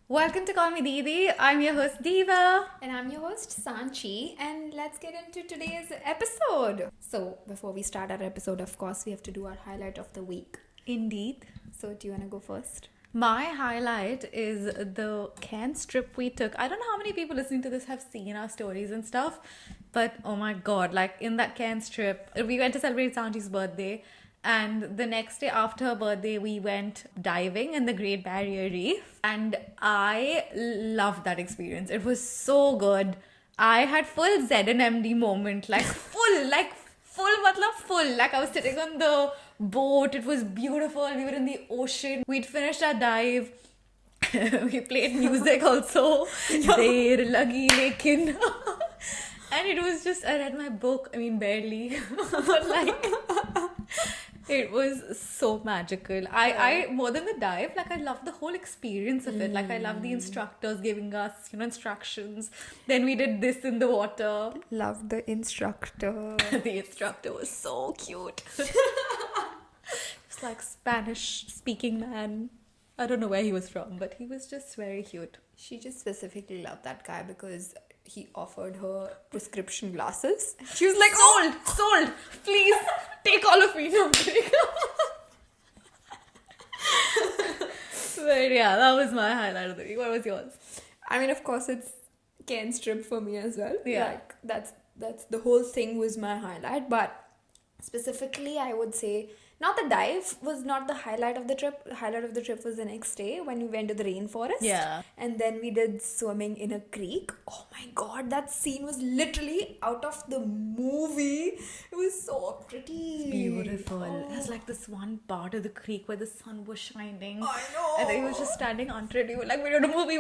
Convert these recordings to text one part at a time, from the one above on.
Welcome to Call Me Didi. I'm your host Diva. And I'm your host Sanchi, and let's get into today's episode. So, before we start our episode, of course, we have to do our highlight of the week. Indeed. So, do you want to go first? My highlight is the Cairns trip we took. I don't know how many people listening to this have seen our stories and stuff, but oh my god, like in that Cairns trip, we went to celebrate Sanchi's birthday. And the next day after her birthday, we went diving in the Great Barrier Reef. And I loved that experience. It was so good. I had full ZNMD moment, like full, matlab full. Like I was sitting on the boat. It was beautiful. We were in the ocean. We'd finished our dive. We played music also. Der lagi lekin. And it was just, I read my book. I mean, barely. But like... It was so magical. I more than the dive, like I love the whole experience of it. Like I love the instructors giving us, instructions. Then we did this in the water. Love the instructor. The instructor was so cute. It's like Spanish speaking man. I don't know where he was from, but he was just very cute. She just specifically loved that guy because he offered her prescription glasses. She was like, Sold! Please, take all of me. No, I'm kidding. But yeah, that was my highlight of the week. What was yours? I mean, of course, it's Ken's trip for me as well. Yeah. Like, that's the whole thing was my highlight. But specifically, I would say, not the dive was not the highlight of the trip. The highlight of the trip was the next day when we went to the rainforest. Yeah. And then we did swimming in a creek. Oh my god, that scene was literally out of the movie. It was so pretty. Beautiful. Oh. There's like this one part of the creek where the sun was shining. I know. And then he was just standing under it. We were like, we're in a movie.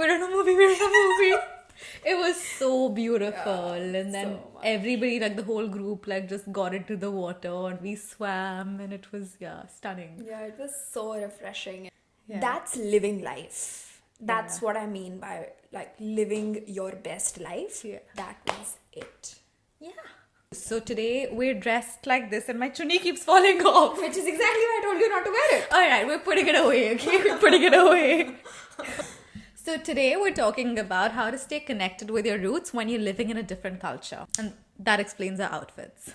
It was so beautiful. Yeah, and then so much. everybody, like the whole group, like just got into the water and we swam and it was, stunning. Yeah, it was so refreshing. Yeah. That's living life. That's what I mean by like living your best life. Yeah. That was it. Yeah. So today we're dressed like this and my chunni keeps falling off. Which is exactly why I told you not to wear it. Alright, we're putting it away, okay? We're putting it away. So today we're talking about how to stay connected with your roots when you're living in a different culture. And that explains our outfits.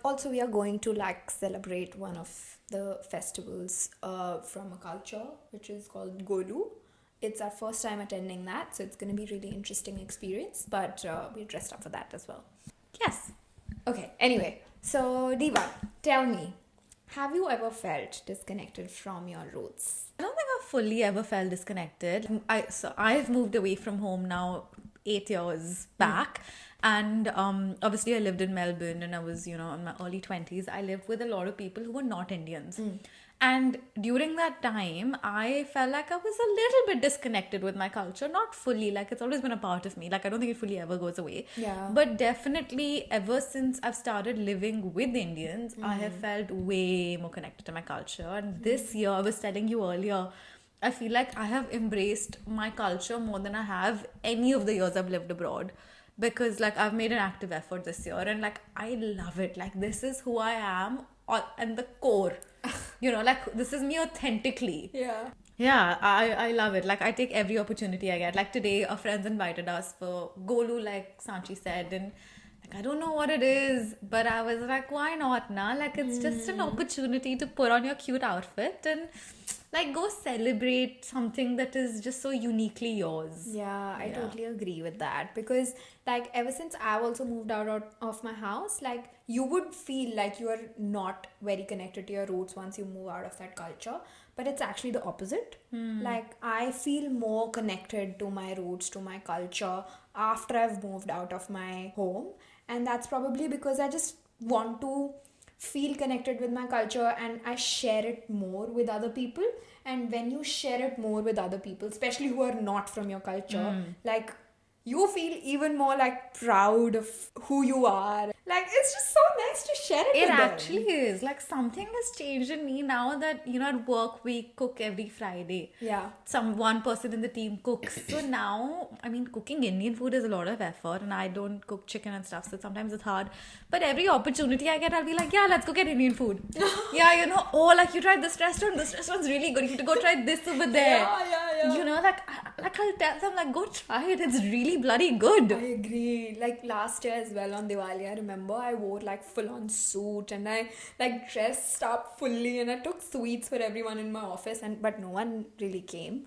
Also, we are going to like celebrate one of the festivals from a culture which is called Golu. It's our first time attending that, so it's going to be really interesting experience. But we're dressed up for that as well. Yes. Okay. Anyway, so Diva, tell me, have you ever felt disconnected from your roots? I don't think I've fully ever felt disconnected. I've moved away from home now 8 years back. And obviously I lived in Melbourne and I was, in my early 20s. I lived with a lot of people who were not Indians. And during that time, I felt like I was a little bit disconnected with my culture. Not fully, like it's always been a part of me. Like I don't think it fully ever goes away. Yeah. But definitely ever since I've started living with Indians, I have felt way more connected to my culture. And this year, I was telling you earlier, I feel like I have embraced my culture more than I have any of the years I've lived abroad. Because like I've made an active effort this year and like I love it. Like this is who I am and the core. Like this is me authentically. Yeah. Yeah, I love it. Like I take every opportunity I get. Like today, our friends invited us for Golu, like Sanchi said, and like I don't know what it is, but I was like, why not, na? Like it's just an opportunity to put on your cute outfit and like go celebrate something that is just so uniquely yours. Yeah, I Yeah. totally agree with that because like ever since I've also moved out of my house, like you would feel like you are not very connected to your roots once you move out of that culture, but it's actually the opposite. Like I feel more connected to my roots, to my culture after I've moved out of my home, and that's probably because I just want to feel connected with my culture and I share it more with other people. And when you share it more with other people, especially who are not from your culture, like you feel even more like proud of who you are. Like it's just so nice to share it It with them. actually is. Like something has changed in me now that, at work we cook every Friday. Yeah. One person in the team cooks. So now, I mean, cooking Indian food is a lot of effort and I don't cook chicken and stuff. So sometimes it's hard. But every opportunity I get, I'll be like, yeah, let's go get Indian food. Yeah, like you tried this restaurant. This restaurant's really good. You have to go try this over there. Yeah. I'll tell them, like, go try it. It's really bloody good. I agree. Like last year as well on Diwali, I remember I wore like full on suit and I like dressed up fully and I took sweets for everyone in my office and but no one really came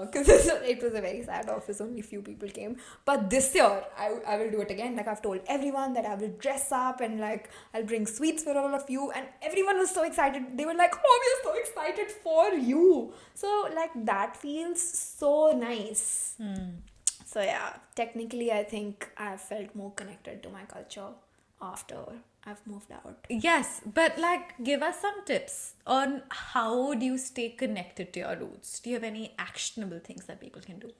because it was a very sad office. Only few people came. But this year I will do it again. Like I've told everyone that I will dress up and like I'll bring sweets for all of you and everyone was so excited. They were like, "Oh, we are so excited for you." So like that feels so nice. So yeah, technically I think I've felt more connected to my culture after I've moved out. Yes, but like, give us some tips on how do you stay connected to your roots? Do you have any actionable things that people can do?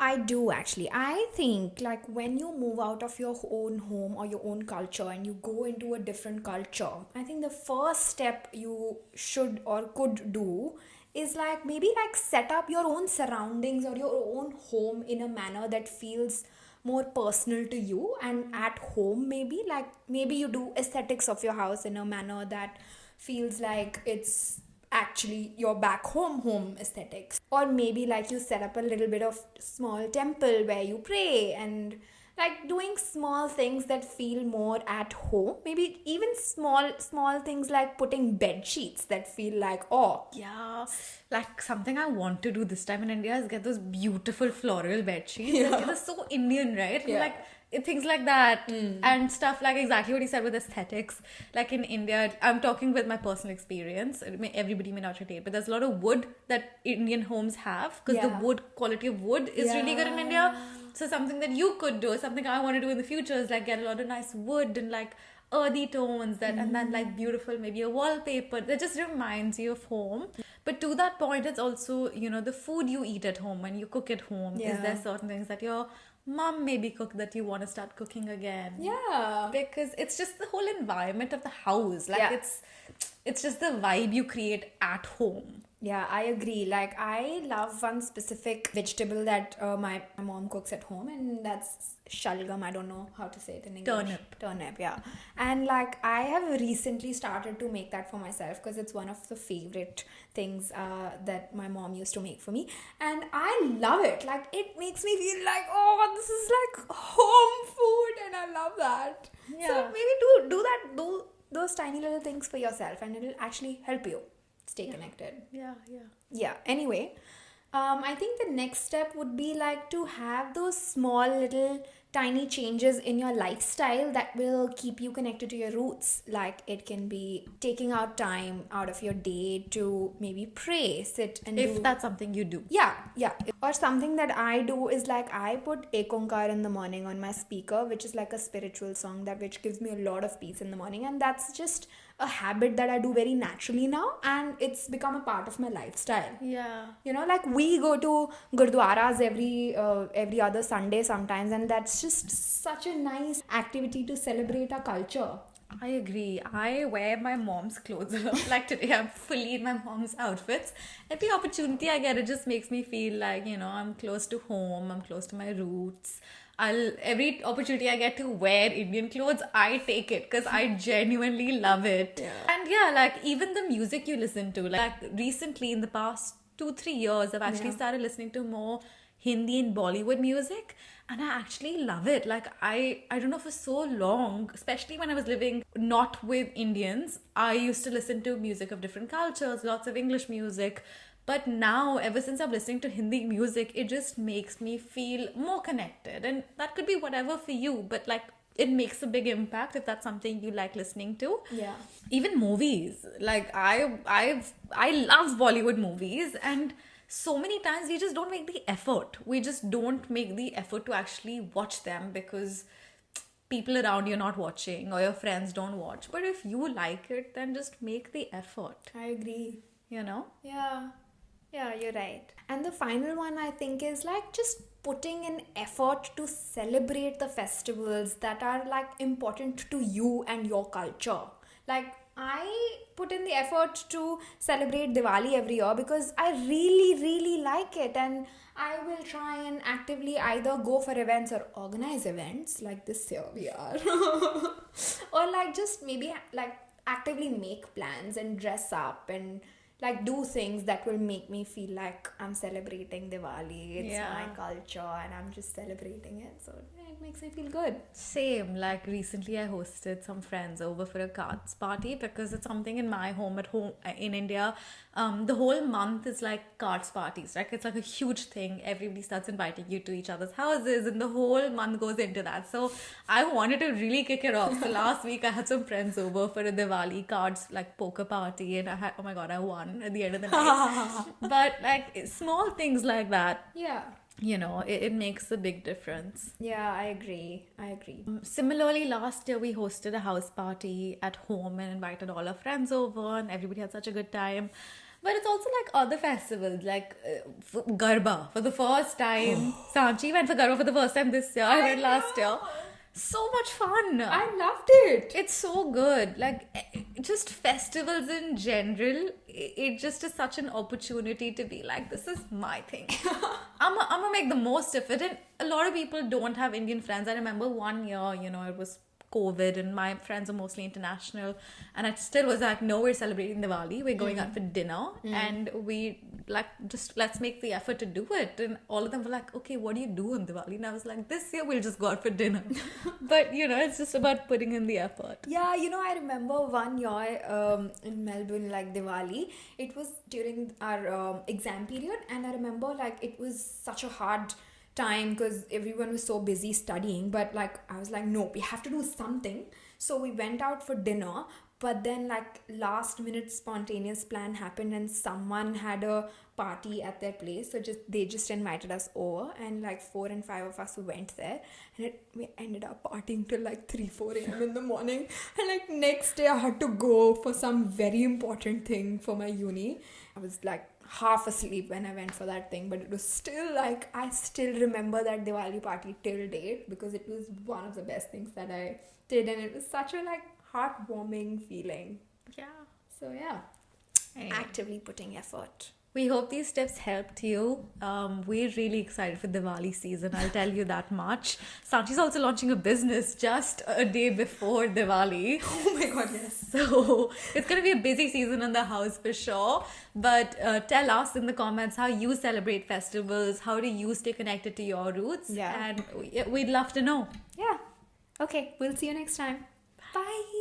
I do actually. I think like when you move out of your own home or your own culture and you go into a different culture, I think the first step you should or could do is like maybe like set up your own surroundings or your own home in a manner that feels more personal to you and at home. Maybe like maybe you do aesthetics of your house in a manner that feels like it's actually your back home aesthetics, or maybe like you set up a little bit of small temple where you pray and like doing small things that feel more at home. Maybe even small things like putting bed sheets that feel like, oh Yeah, like something I want to do this time in India is get those beautiful floral bed sheets. Like, they're so Indian, right? Yeah. Like things like that and stuff like exactly what you said with aesthetics. Like in India, I'm talking with my personal experience. Everybody may not relate, but there's a lot of wood that Indian homes have because the Yeah. wood quality of wood is really good in India. So something that you could do, something I want to do in the future is like get a lot of nice wood and like earthy tones that and then like beautiful maybe a wallpaper that just reminds you of home. But to that point, it's also, you know, the food you eat at home when you cook at home. Is Yeah. there certain things that your mom maybe cook that you want to start cooking again? yeah. Because it's just the whole environment of the house. Like Yeah. it's just the vibe you create at home. Yeah, I agree. Like, I love one specific vegetable that my mom cooks at home, and that's shalgam. I don't know how to say it in English. Turnip. Turnip, yeah. And like, I have recently started to make that for myself because it's one of the favorite things that my mom used to make for me, and I love it. Like, it makes me feel like, oh, this is like home food, and I love that. So Yeah. maybe do those tiny little things for yourself, and it'll actually help you stay connected. Yeah. Yeah, anyway, I think the next step would be like to have those small little tiny changes in your lifestyle that will keep you connected to your roots. Like it can be taking out time out of your day to maybe pray, sit and If do. that's something you do. Yeah. Or something that I do is like I put Ekonkar in the morning on my speaker, which is like a spiritual song that which gives me a lot of peace in the morning, and that's just a habit that I do very naturally now, and it's become a part of my lifestyle. Yeah. You know, like we go to gurdwaras every other Sunday sometimes, and that's just such a nice activity to celebrate our culture. I agree. I wear my mom's clothes a lot. Like today, I'm fully in my mom's outfits. Every opportunity I get, it just makes me feel like, you know, I'm close to home, I'm close to my roots. Every opportunity I get to wear Indian clothes, I take it because I genuinely love it. Yeah. And yeah, like even the music you listen to, like recently in the past 2-3 years, I've actually Yeah. started listening to more Hindi and Bollywood music, and I actually love it. Like I don't know, for so long, especially when I was living not with Indians, I used to listen to music of different cultures, lots of English music. But now, ever since I'm listening to Hindi music, it just makes me feel more connected. And that could be whatever for you, but like it makes a big impact if that's something you like listening to. Yeah. Even movies. Like I love Bollywood movies, and so many times we just don't make the effort. We just don't make the effort to actually watch them because people around you are not watching or your friends don't watch. But if you like it, then just make the effort, I agree. you know? Yeah, you're right. And the final one I think is like just putting in effort to celebrate the festivals that are like important to you and your culture. Like I put in the effort to celebrate Diwali every year because I really like it, and I will try and actively either go for events or organize events like this year we are or like just maybe like actively make plans and dress up and like do things that will make me feel like I'm celebrating Diwali. It's Yeah. my culture and I'm just celebrating it. So yeah, it makes me feel good. Same. Like recently, I hosted some friends over for a cards party because it's something in my home at home in India. The whole month is like cards parties, right? It's like a huge thing. Everybody starts inviting you to each other's houses, and the whole month goes into that. So I wanted to really kick it off. So last week, I had some friends over for a Diwali cards like poker party, and I had, oh my god, I won at the end of the night. But like small things like that, Yeah. it makes a big difference. Yeah, I agree. Similarly, last year we hosted a house party at home and invited all our friends over, and everybody had such a good time. But it's also like other festivals, like Garba for the first time. Sanchi went for Garba for the first time this year. I went last year. So much fun. I loved it. It's so good. Like, just festivals in general, it just is such an opportunity to be like, this is my thing. I'm gonna make the most of it. And a lot of people don't have Indian friends. I remember one year, it was COVID and my friends are mostly international, and I still was like, no, we're celebrating Diwali, we're going out for dinner, and we like, just let's make the effort to do it. And all of them were like, okay, what do you do on Diwali? And I was like, this year we'll just go out for dinner. But it's just about putting in the effort. Yeah, I remember one year in Melbourne, like Diwali, it was during our exam period, and I remember like it was such a hard time because everyone was so busy studying, but like I was like, no, we have to do something. So we went out for dinner, but then like last minute spontaneous plan happened and someone had a party at their place, so they just invited us over, and like 4 and 5 of us went there, and we ended up partying till like 3-4 a.m. in the morning, and like next day I had to go for some very important thing for my uni. I was like half asleep when I went for that thing, but it was still like, I still remember that Diwali party till date because it was one of the best things that I did, and it was such a like heartwarming feeling. Yeah. So yeah, Anyway. actively putting effort. We hope these tips helped you. We're really excited for Diwali season, I'll tell you that much. Sanchi's also launching a business just a day before Diwali. Oh my god, yes. So it's going to be a busy season in the house for sure. But tell us in the comments how you celebrate festivals, how do you stay connected to your roots? Yeah. And we'd love to know. Yeah. Okay, we'll see you next time. Bye.